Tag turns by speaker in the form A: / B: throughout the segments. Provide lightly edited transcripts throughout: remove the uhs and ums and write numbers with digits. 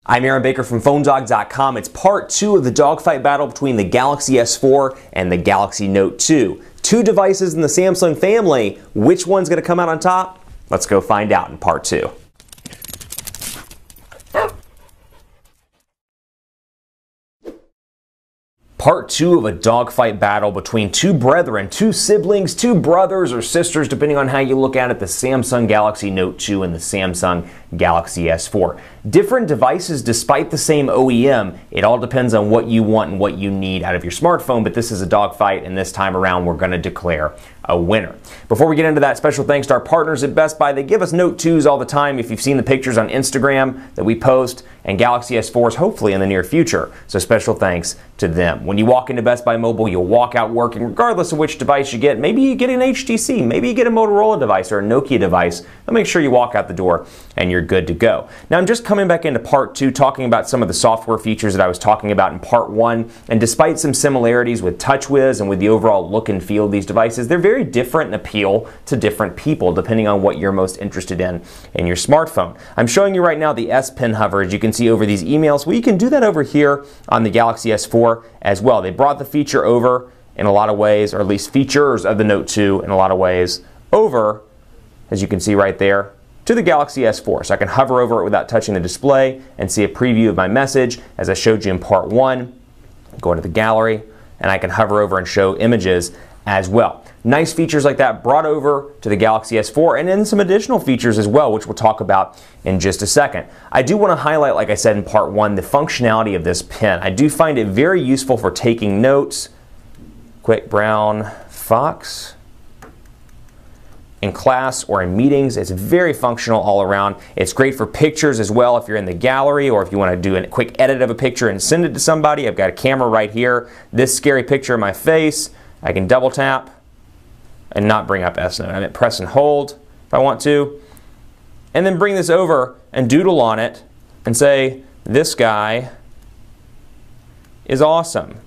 A: I'm Aaron Baker from PhoneDog.com. It's part 2 of the dogfight battle between the Galaxy S4 and the Galaxy Note 2. Two devices in the Samsung family. Which one's going to come out on top? Let's go find out in part 2. Part 2 of a dogfight battle between two brethren, two siblings, two brothers or sisters, depending on how you look at it, the Samsung Galaxy Note 2 and the Samsung Galaxy S4. Different devices despite the same OEM. It all depends on what you want and what you need out of your smartphone, but this is a dogfight, and this time around we're going to declare a winner. Before we get into that, special thanks to our partners at Best Buy. They give us Note 2s all the time. If you've seen the pictures on Instagram that we post, and Galaxy S4s hopefully in the near future. So special thanks to them. When you walk into Best Buy Mobile, you'll walk out working regardless of which device you get. Maybe you get an HTC, maybe you get a Motorola device or a Nokia device. They'll make sure you walk out the door and you're good to go. Now I'm just coming back into part 2 talking about some of the software features that I was talking about in part 1. And despite some similarities with TouchWiz and with the overall look and feel of these devices, they're very different and appeal to different people depending on what you're most interested in your smartphone. I'm showing you right now the S Pen hover, as you can see over these emails. Well, you can do that over here on the Galaxy S4 as well. They brought the feature over in a lot of ways, or at least features of the Note 2 in a lot of ways, over, as you can see right there, to the Galaxy S4. So I can hover over it without touching the display and see a preview of my message, as I showed you in part 1. Go into the gallery, and I can hover over and show images as well. Nice features like that brought over to the Galaxy S4, and then some additional features as well, which we'll talk about in just a second. I do want to highlight, like I said in part 1, the functionality of this pen. I do find it very useful for taking notes. Quick brown fox. In class or in meetings, it's very functional all around. It's great for pictures as well if you're in the gallery, or if you want to do a quick edit of a picture and send it to somebody. I've got a camera right here. This scary picture of my face, I can double tap and not bring up S Note. I press and hold if I want to, and then bring this over and doodle on it and say, this guy is awesome.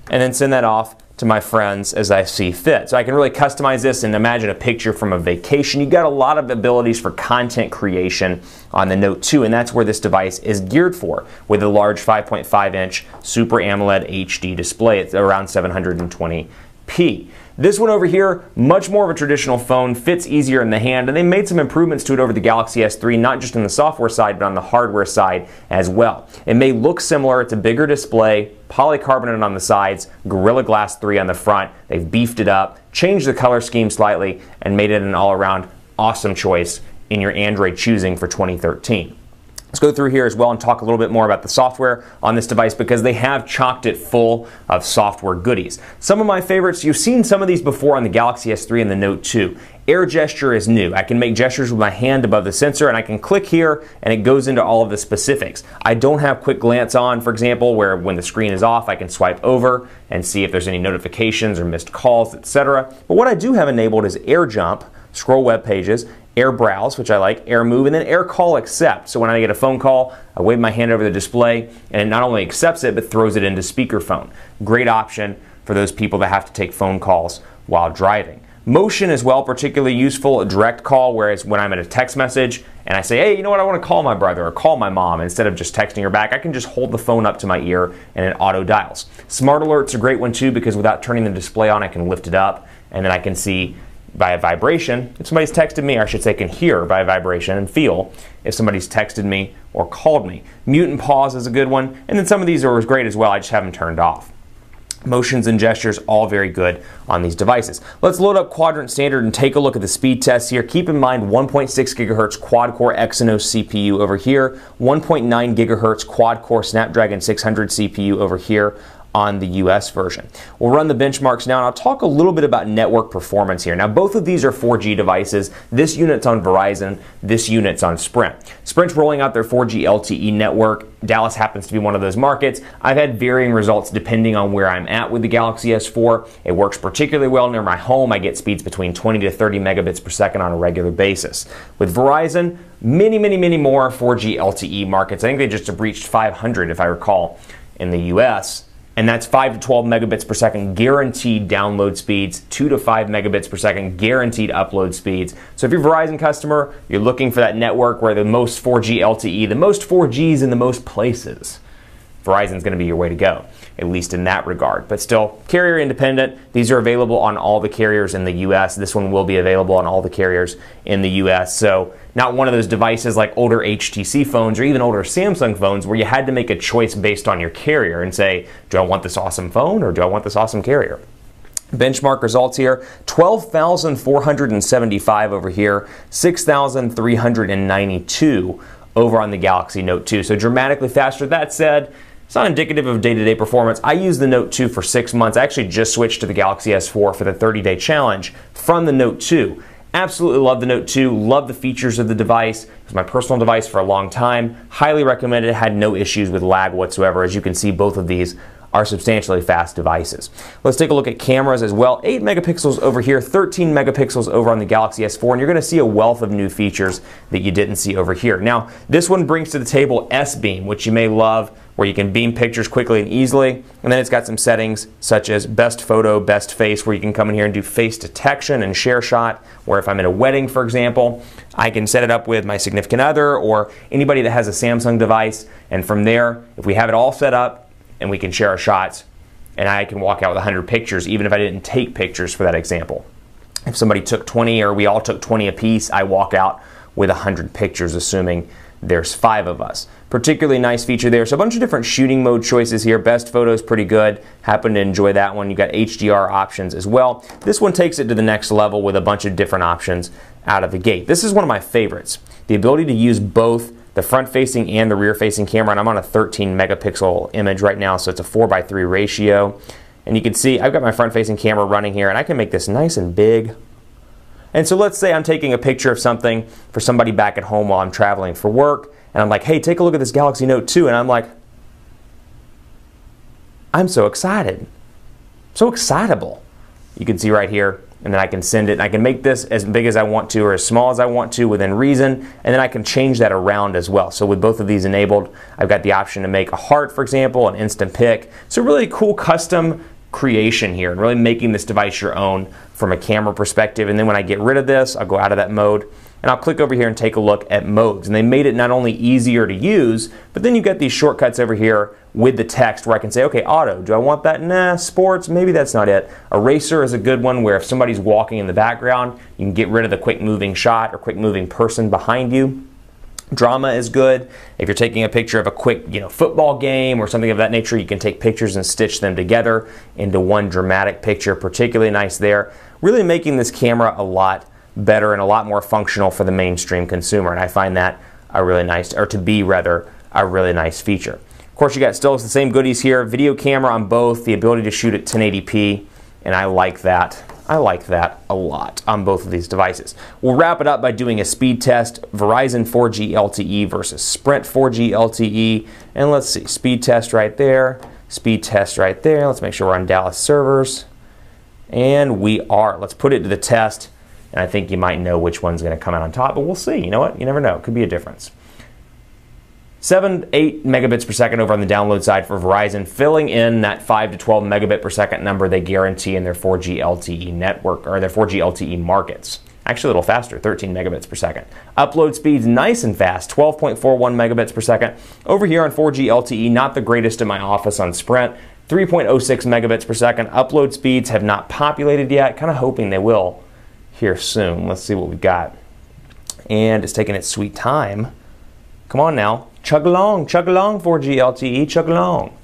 A: And then send that off to my friends as I see fit. So I can really customize this and imagine a picture from a vacation. You've got a lot of abilities for content creation on the Note 2, and that's where this device is geared for, with a large 5.5-inch Super AMOLED HD display at around 720p. This one over here, much more of a traditional phone, fits easier in the hand, and they made some improvements to it over the Galaxy S3, not just on the software side, but on the hardware side as well. It may look similar, it's a bigger display, polycarbonate on the sides, Gorilla Glass 3 on the front. They've beefed it up, changed the color scheme slightly, and made it an all-around awesome choice in your Android choosing for 2013. Let's go through here as well and talk a little bit more about the software on this device, because they have chocked it full of software goodies. Some of my favorites, you've seen some of these before on the Galaxy S3 and the Note 2. Air gesture is new. I can make gestures with my hand above the sensor, and I can click here and it goes into all of the specifics. I don't have quick glance on, for example, where when the screen is off I can swipe over and see if there's any notifications or missed calls, etc. But what I do have enabled is air jump, scroll web pages, air browse, which I like, air move, and then air call accept. So when I get a phone call, I wave my hand over the display and it not only accepts it, but throws it into speakerphone. Great option for those people that have to take phone calls while driving. Motion as well, particularly useful, a direct call, whereas when I'm in a text message and I say, hey, you know what, I want to call my brother or call my mom, instead of just texting her back, I can just hold the phone up to my ear and it auto dials. Smart Alert's a great one too, because without turning the display on, I can lift it up and then I can see by a vibration if somebody's texted me, or I should say can hear by a vibration and feel if somebody's texted me or called me. Mute and pause is a good one, and then some of these are great as well, I just have them turned off. Motions and gestures, all very good on these devices. Let's load up Quadrant Standard and take a look at the speed tests here. Keep in mind 1.6 gigahertz quad-core Exynos CPU over here, 1.9 gigahertz quad-core Snapdragon 600 CPU over here on the US version. We'll run the benchmarks now, and I'll talk a little bit about network performance here. Now, both of these are 4G devices. This unit's on Verizon, this unit's on Sprint. Sprint's rolling out their 4G LTE network. Dallas happens to be one of those markets. I've had varying results depending on where I'm at with the Galaxy S4. It works particularly well near my home. I get speeds between 20 to 30 megabits per second on a regular basis. With Verizon, many more 4G LTE markets. I think they just reached 500, if I recall, in the US. And that's 5 to 12 megabits per second guaranteed download speeds, 2 to 5 megabits per second guaranteed upload speeds. So if you're a Verizon customer, you're looking for that network where the most 4G LTE, the most 4Gs in the most places, Verizon's going to be your way to go, at least in that regard. But still, carrier independent. These are available on all the carriers in the US. This one will be available on all the carriers in the US. So not one of those devices like older HTC phones or even older Samsung phones where you had to make a choice based on your carrier and say, do I want this awesome phone or do I want this awesome carrier? Benchmark results here, 12,475 over here, 6,392 over on the Galaxy Note 2. So dramatically faster. That said, it's not indicative of day-to-day performance. I used the Note 2 for 6 months. I actually just switched to the Galaxy S4 for the 30-day challenge from the Note 2. Absolutely love the Note 2, love the features of the device. It was my personal device for a long time. Highly recommended it, had no issues with lag whatsoever. As you can see, both of these are substantially fast devices. Let's take a look at cameras as well. 8 megapixels over here, 13 megapixels over on the Galaxy S4, and you're going to see a wealth of new features that you didn't see over here. Now, this one brings to the table S-Beam, which you may love, where you can beam pictures quickly and easily, and then it's got some settings such as best photo, best face, where you can come in here and do face detection and share shot, where if I'm at a wedding, for example, I can set it up with my significant other or anybody that has a Samsung device, and from there, if we have it all set up, and we can share our shots, and I can walk out with 100 pictures, even if I didn't take pictures for that example. If somebody took 20 or we all took 20 apiece, I walk out with 100 pictures, assuming there's 5 of us. Particularly nice feature there. So a bunch of different shooting mode choices here. Best photos, pretty good. Happen to enjoy that one. You got HDR options as well. This one takes it to the next level with a bunch of different options out of the gate. This is one of my favorites. The ability to use both the front-facing and the rear-facing camera, and I'm on a 13 megapixel image right now, so it's a 4:3 ratio. And you can see I've got my front-facing camera running here, and I can make this nice and big. And so let's say I'm taking a picture of something for somebody back at home while I'm traveling for work, and I'm like, hey, take a look at this Galaxy Note 2, and I'm like, I'm so excited, so excitable. You can see right here, and then I can send it, and I can make this as big as I want to or as small as I want to within reason, and then I can change that around as well. So with both of these enabled, I've got the option to make a heart, for example, an instant pic. So really cool custom creation here and really making this device your own from a camera perspective. And then when I get rid of this, I'll go out of that mode and I'll click over here and take a look at modes. And they made it not only easier to use, but then you've got these shortcuts over here with the text where I can say, okay, auto, do I want that? Nah, sports, maybe that's not it. Eraser is a good one where if somebody's walking in the background, you can get rid of the quick moving shot or quick moving person behind you. Drama is good. If you're taking a picture of a quick, football game or something of that nature, you can take pictures and stitch them together into one dramatic picture. Particularly nice there. Really making this camera a lot better and a lot more functional for the mainstream consumer, and I find that a really nice, or to be rather, a really nice feature. Of course, you got still the same goodies here. Video camera on both, the ability to shoot at 1080p, and I like that. I like that a lot on both of these devices. We'll wrap it up by doing a speed test, Verizon 4G LTE versus Sprint 4G LTE. And let's see, speed test right there, speed test right there. Let's make sure we're on Dallas servers. And we are. Let's put it to the test. And I think you might know which one's going to come out on top, but we'll see. You know what? You never know. It could be a difference. 7 to 8 megabits per second over on the download side for Verizon, filling in that 5 to 12 megabit per second number they guarantee in their 4G LTE network, or their 4G LTE markets. Actually a little faster, 13 megabits per second. Upload speeds nice and fast, 12.41 megabits per second. Over here on 4G LTE, not the greatest in my office on Sprint, 3.06 megabits per second. Upload speeds have not populated yet, kind of hoping they will here soon. Let's see what we've got. And it's taking its sweet time. Come on now. Chug along 4G LTE, chug along.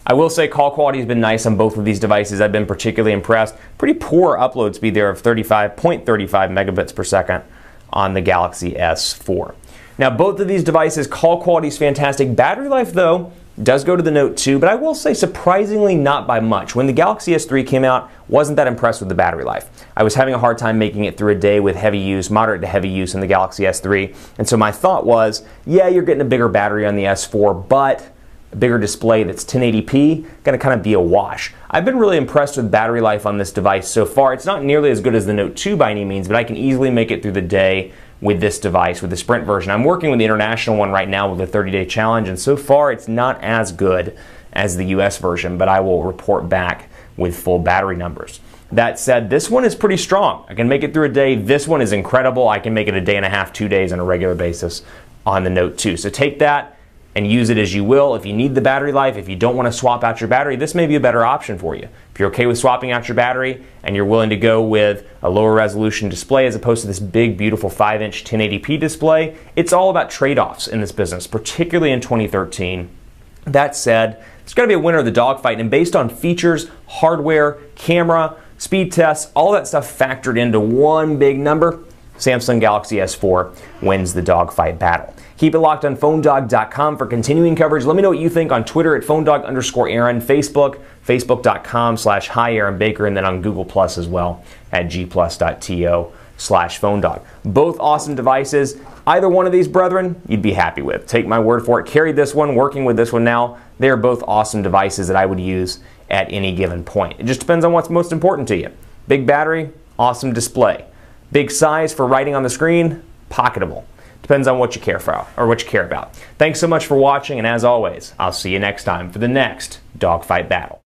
A: I will say call quality has been nice on both of these devices. I've been particularly impressed. Pretty poor upload speed there of 35.35 megabits per second on the Galaxy S4. Now both of these devices, call quality is fantastic. Battery life though, does go to the Note 2, but I will say surprisingly not by much. When the Galaxy S3 came out, wasn't that impressed with the battery life. I was having a hard time making it through a day with heavy use, moderate to heavy use in the Galaxy S3, and so my thought was, yeah, you're getting a bigger battery on the S4, but a bigger display that's 1080p, gonna kind of be a wash. I've been really impressed with battery life on this device so far. It's not nearly as good as the Note 2 by any means, but I can easily make it through the day with this device, with the Sprint version. I'm working with the international one right now with a 30-day challenge, and so far it's not as good as the US version, but I will report back with full battery numbers. That said, this one is pretty strong. I can make it through a day. This one is incredible. I can make it a day and a half, 2 days on a regular basis on the Note 2. So take that and use it as you will. If you need the battery life, if you don't want to swap out your battery, this may be a better option for you. If you're okay with swapping out your battery and you're willing to go with a lower resolution display as opposed to this big, beautiful 5-inch 1080p display, it's all about trade-offs in this business, particularly in 2013. That said, it's going to be a winner of the Dogfight, and based on features, hardware, camera, speed tests, all that stuff factored into one big number, Samsung Galaxy S4 wins the Dogfight battle. Keep it locked on PhoneDog.com for continuing coverage. Let me know what you think on Twitter at PhoneDog_Aaron, Facebook, Facebook.com/HiAaronBaker, and then on Google Plus as well at gplus.to/PhoneDog. Both awesome devices. Either one of these brethren, you'd be happy with. Take my word for it. Carried this one, working with this one now. They are both awesome devices that I would use at any given point. It just depends on what's most important to you. Big battery, awesome display. Big size for writing on the screen, pocketable. Depends on what you care for or what you care about. Thanks so much for watching, and as always, I'll see you next time for the next Dogfight battle.